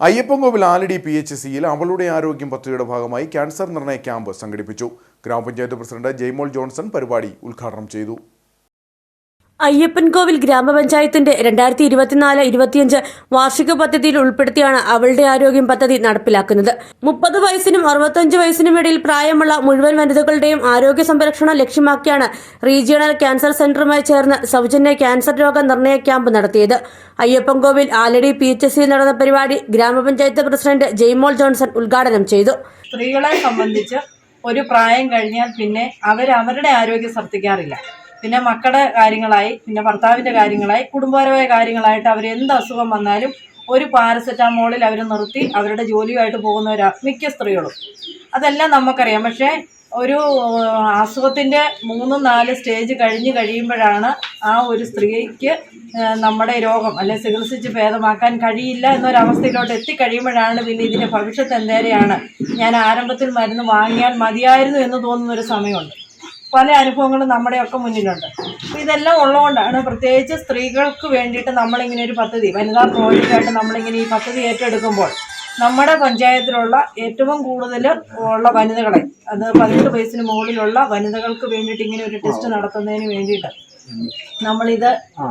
അയ്യപ്പൻകോവിൽ ആലടി PHCയിൽ അവളുടെ ആരോഗ്യം പദ്ധതിയുടെ ഭാഗമായി ക്യാൻസർ നിർണയ ക്യാമ്പ് സംഘടിപ്പിച്ചു. ഗ്രാമപഞ്ചായത്ത് പ്രസിഡന്റ് ജയ്മോൾ ജോൺസൺ പരിപാടി ഉദ്ഘാടനം ചെയ്തു. അയ്യപ്പൻകോവിൽ ഗ്രാമപഞ്ചായത്തിന്റെ 2024-25 വാർഷിക പദ്ധതിയിൽ ഉൾപ്പെടുത്തിയാണ് അവളുടെ ആരോഗ്യം പദ്ധതി നടപ്പിലാക്കുന്നത്. 30 വയസ്സിനും 65 വയസ്സിനും ഇടയിൽ പ്രായമുള്ള മുഴുവൻ വനിതകളുടെയും ആരോഗ്യ സംരക്ഷണം ലക്ഷ്യമാക്കിയാണ് റീജിയണൽ ക്യാൻസർ സെന്ററുമായി ചേർന്ന് സൗജന്യ ക്യാൻസർ രോഗ നിർണയ ക്യാമ്പ് നടത്തിയത്. അയ്യപ്പൻകോവിൽ ആലടി PHCയിൽ നടന്ന പരിപാടി ഗ്രാമപഞ്ചായത്ത് പ്രസിഡന്റ് ജയ്മോൾ ജോൺസൺ ഉദ്ഘാടനം ചെയ്തു. സ്ത്രീകളെ സംബന്ധിച്ച് ഒരു പ്രായം കഴിഞ്ഞാൽ പിന്നെ അവരുടെ ആരോഗ്യം ശ്രദ്ധിക്കാറില്ല. പിന്നെ മക്കളുടെ കാര്യങ്ങളായി, പിന്നെ ഭർത്താവിൻ്റെ കാര്യങ്ങളായി, കുടുംബപരമായ കാര്യങ്ങളായിട്ട് അവർ എന്ത് അസുഖം വന്നാലും ഒരു പാരസെറ്റാമോളിൽ അവർ നിർത്തി അവരുടെ ജോലിയുമായിട്ട് പോകുന്നവരാണ് മിക്ക സ്ത്രീകളും. അതെല്ലാം നമുക്കറിയാം. പക്ഷേ ഒരു അസുഖത്തിൻ്റെ 3-4 സ്റ്റേജ് കഴിയുമ്പോഴാണ് ആ ഒരു സ്ത്രീക്ക് നമ്മുടെ രോഗം അല്ലെങ്കിൽ ചികിത്സിച്ച് ഭേദമാക്കാൻ കഴിയില്ല എന്നൊരവസ്ഥയിലോട്ട് എത്തിക്കഴിയുമ്പോഴാണ് പിന്നെ ഇതിൻ്റെ ഭവിഷ്യത്ത് എന്തേരെയാണ്, ഞാൻ ആരംഭത്തിൽ മരുന്ന് വാങ്ങിയാൽ മതിയായിരുന്നു എന്ന് തോന്നുന്നൊരു സമയമുണ്ട്. പല അനുഭവങ്ങളും നമ്മുടെയൊക്കെ മുന്നിലുണ്ട്. ഇതെല്ലാം ഉള്ളതുകൊണ്ടാണ് പ്രത്യേകിച്ച് സ്ത്രീകൾക്ക് വേണ്ടിയിട്ട് നമ്മളിങ്ങനെ ഒരു പദ്ധതി, വനിതാ പ്രോജക്റ്റായിട്ട് നമ്മളിങ്ങനെ ഈ പദ്ധതി ഏറ്റെടുക്കുമ്പോൾ നമ്മുടെ പഞ്ചായത്തിലുള്ള ഏറ്റവും കൂടുതൽ ഉള്ള വനിതകളെ, അത് 18 വയസ്സിന് മുകളിലുള്ള വനിതകൾക്ക് വേണ്ടിയിട്ട് ഇങ്ങനെ ഒരു ടെസ്റ്റ് നടത്തുന്നതിന് വേണ്ടിയിട്ട്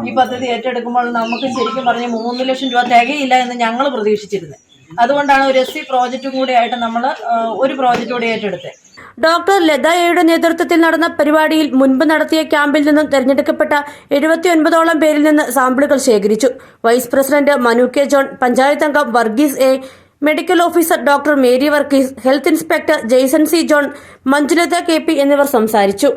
ഈ പദ്ധതി ഏറ്റെടുക്കുമ്പോൾ നമുക്ക് ശരിക്കും പറഞ്ഞ് 3 ലക്ഷം രൂപ തികയില്ല എന്ന് ഞങ്ങൾ പ്രതീക്ഷിച്ചിരുന്നത്. അതുകൊണ്ടാണ് ഒരു SC പ്രോജക്റ്റും കൂടി ആയിട്ട് നമ്മൾ ഒരു പ്രോജക്റ്റ് കൂടി ഏറ്റെടുത്തത്. ഡോക്ടർ ലതയുടെ നേതൃത്വത്തിൽ നടന്ന പരിപാടിയിൽ മുൻപ് നടത്തിയ ക്യാമ്പിൽ നിന്നും തെരഞ്ഞെടുക്കപ്പെട്ട 79ഓളം പേരിൽ നിന്ന് സാമ്പിളുകൾ ശേഖരിച്ചു. Vice president Manu K John, panchayat അംഗം Varghese A, medical officer doctor Mary Varghese, health inspector Jaison C John, Manjulatha KP എന്നിവർ സംസാരിച്ചു.